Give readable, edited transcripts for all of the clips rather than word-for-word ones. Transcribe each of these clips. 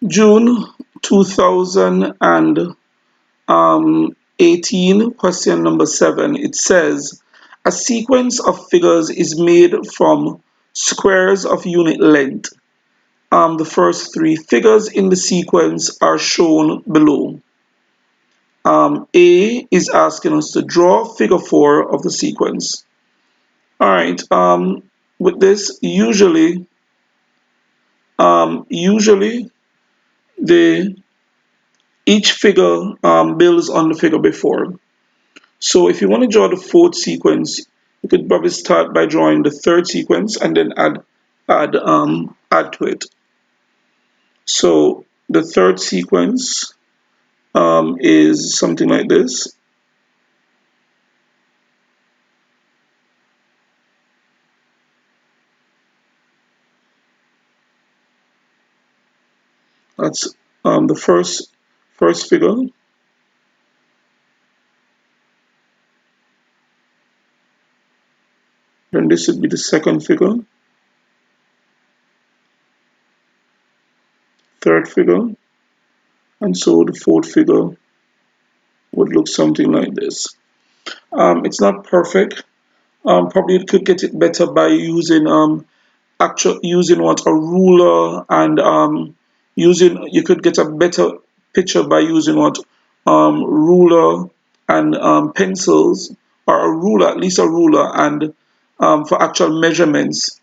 June 2018, question number 7. It says, a sequence of figures is made from squares of unit length. The first three figures in the sequence are shown below. A is asking us to draw figure 4 of the sequence. All right. With this, usually the each figure builds on the figure before. So if you want to draw the fourth sequence, you could probably start by drawing the third sequence and then add to it. So the third sequence is something like this. That's the first figure. Then this would be the second figure, third figure, and so the fourth figure would look something like this. It's not perfect. Probably you could get it better by using using what a ruler and using you could get a better picture by using what ruler and pencils, or a ruler, at least a ruler, and for actual measurements.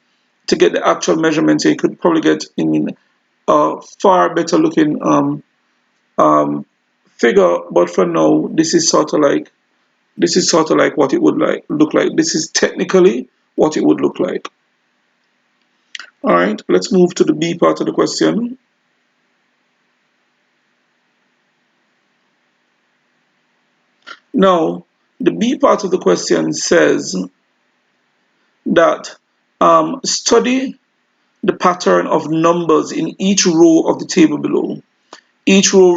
To get the actual measurements, you could probably get in a far better looking um, figure. But for now, this is sort of like what it would look like. This is technically what it would look like. All right, let's move to the B part of the question. Now, the B part of the question says that study the pattern of numbers in each row of the table below. Each row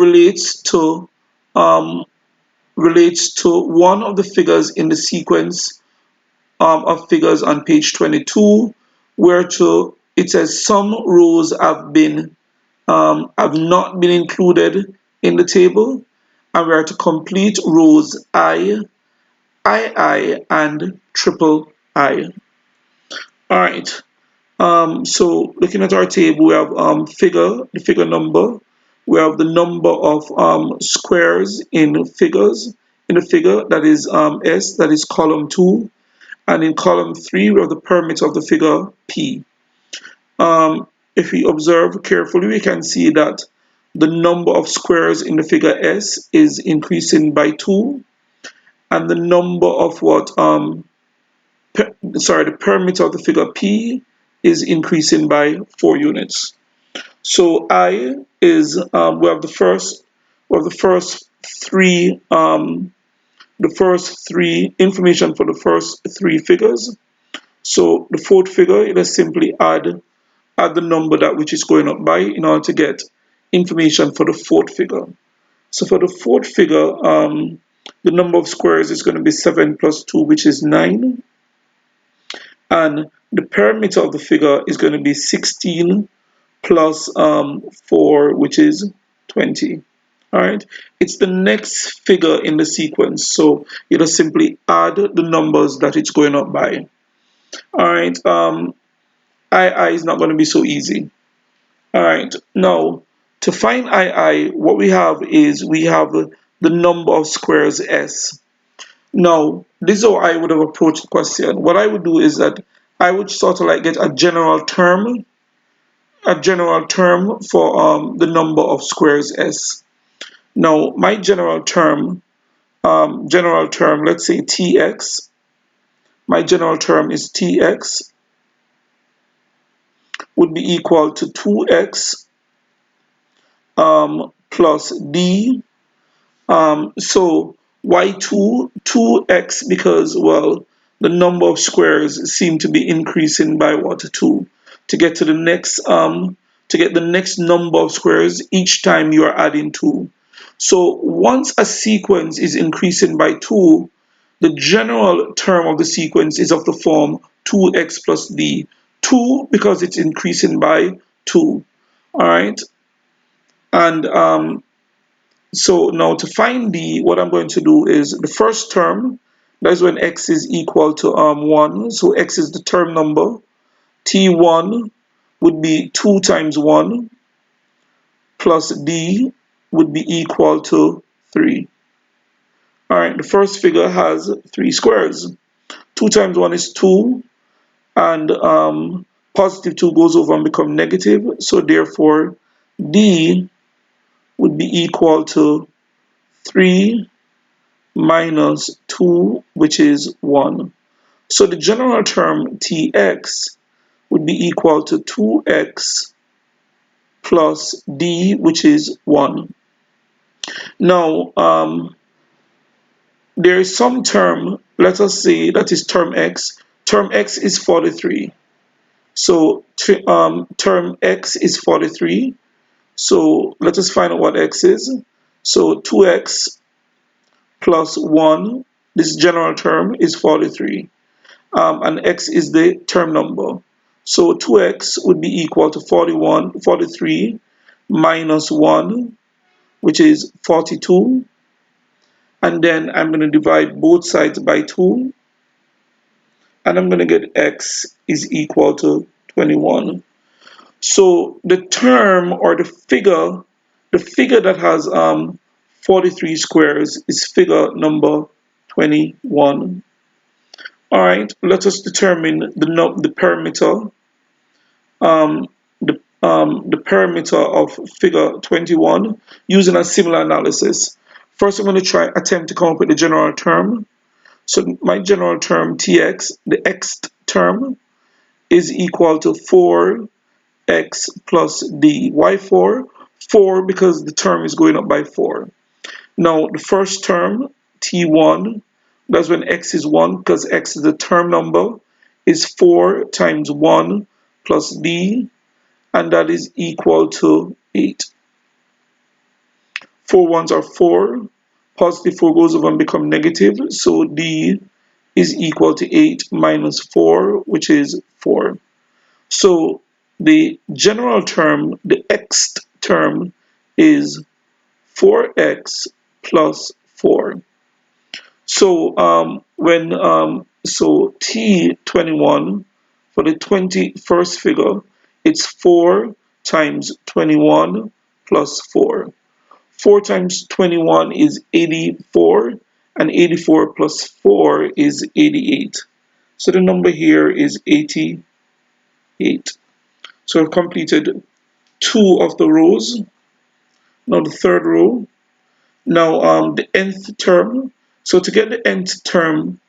um, relates to one of the figures in the sequence of figures on page 22, where to it says some rows have not been included in the table, and we are to complete rows I, and triple I. All right. So looking at our table, we have the figure number. We have the number of squares in the figure, that is S, that is column 2, and in column 3 we have the perimeter of the figure P. If we observe carefully, we can see that the number of squares in the figure S is increasing by 2, and the number of the perimeter of the figure P is increasing by 4 units. So I is the first three information for the first three figures. So the fourth figure, it is simply add the number that which is going up by in order to get information for the fourth figure. So for the fourth figure, the number of squares is going to be 7 plus 2, which is 9. And the perimeter of the figure is going to be 16 plus 4, which is 20. All right, it's the next figure in the sequence, so you just simply add the numbers that it's going up by. All right, I is not going to be so easy. All right, now to find what we have is we have the number of squares S. Now, this is how I would have approached the question. What I would do is that I would sort of like get a general term for the number of squares S. Now, my general term, let's say Tx. My general term is Tx would be equal to 2x plus d. So why 2x? Because, well, the number of squares seem to be increasing by what, 2. To get to the next number of squares, each time you are adding 2. So once a sequence is increasing by 2, the general term of the sequence is of the form 2x plus d. 2 because it's increasing by 2. All right. And so now to find d, what I'm going to do is the first term, that's when x is equal to 1. So x is the term number. T1 would be 2 times 1 plus d would be equal to 3. All right, the first figure has 3 squares. 2 times 1 is 2, and positive 2 goes over and become negative. So therefore, d would be equal to 3 minus 2, which is 1. So the general term tx would be equal to 2x plus d, which is 1. Now, there is some term, let us say that is term x. Term x is 43. So term x is 43. So let us find out what x is. So 2x plus 1, this general term, is 43. And x is the term number. So 2x would be equal to 43 minus 1, which is 42. And then I'm going to divide both sides by 2. And I'm going to get x is equal to 21. So the term or the figure that has 43 squares is figure number 21. All right, let us determine the perimeter. The perimeter of figure 21 using a similar analysis. First, I'm going to attempt to come up with the general term. So my general term tx, the xth term, is equal to 4x plus d. Why 4? 4 because the term is going up by 4. Now the first term, t1, that's when x is 1 because x is the term number, is 4 times 1 plus d, and that is equal to 8. 4 ones are 4. Positive 4 goes over and become negative, so d is equal to 8 minus 4, which is 4. So the general term, the xth term, is 4x plus 4. So so T21 for the 21st figure, it's 4 times 21 plus 4. 4 times 21 is 84, and 84 plus 4 is 88. So the number here is 88. So I've completed 2 of the rows. Now the third row. Now the nth term. So to get the nth term,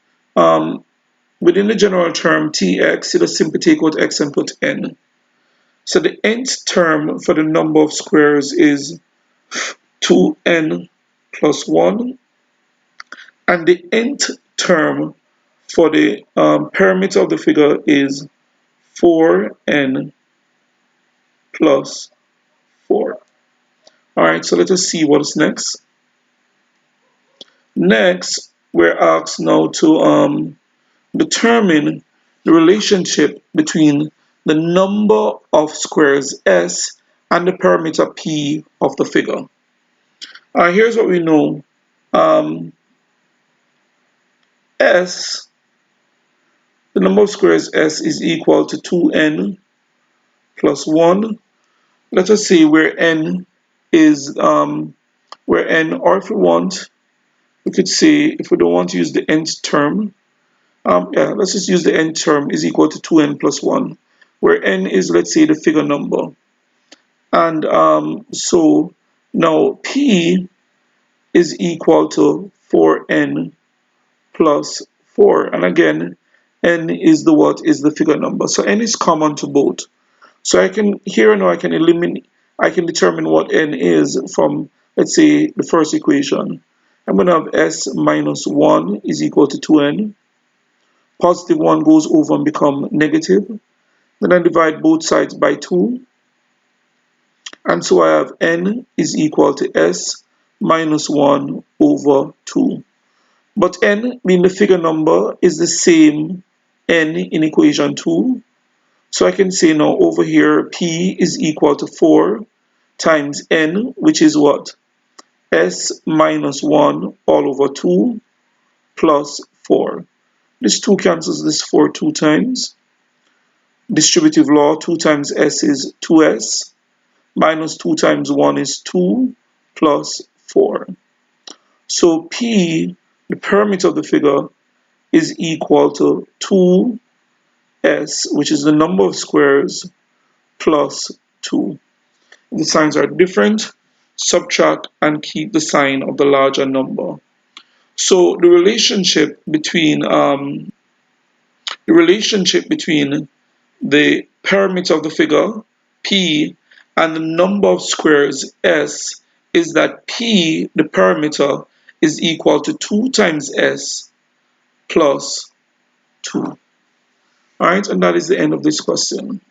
within the general term tx, you just simply take out x and put n. So the nth term for the number of squares is 2n plus 1, and the nth term for the perimeter of the figure is 4n plus 4. Alright, so let us see what is next. Next, we're asked now to determine the relationship between the number of squares s and the perimeter p of the figure. Here's what we know. S, the number of squares s is equal to 2n plus 1. Let us say where n is, or if we want, we could say, if we don't want to use the nth term, let's just use the nth term is equal to 2n plus 1, where n is, let's say, the figure number. And so now p is equal to 4n plus 4. And again, n is the what is the figure number. So n is common to both. So I can here now I can determine what n is from, let's say, the first equation. I'm going to have s minus 1 is equal to 2n. Positive 1 goes over and become negative. Then I divide both sides by 2. And so I have n is equal to s minus 1 over 2. But n, being the figure number, is the same n in equation 2. So I can say now over here p is equal to 4 times n, which is what? S minus 1 all over 2 plus 4. This 2 cancels this 4 2 times. Distributive law, 2 times s is 2s, minus 2 times 1 is 2, plus 4. So P, the perimeter of the figure, is equal to 2s, which is the number of squares, plus 2. If the signs are different, subtract and keep the sign of the larger number. So the relationship between the perimeter of the figure, P, and the number of squares, S, is that P, the perimeter, is equal to 2 times S plus 2. Alright, and that is the end of this question.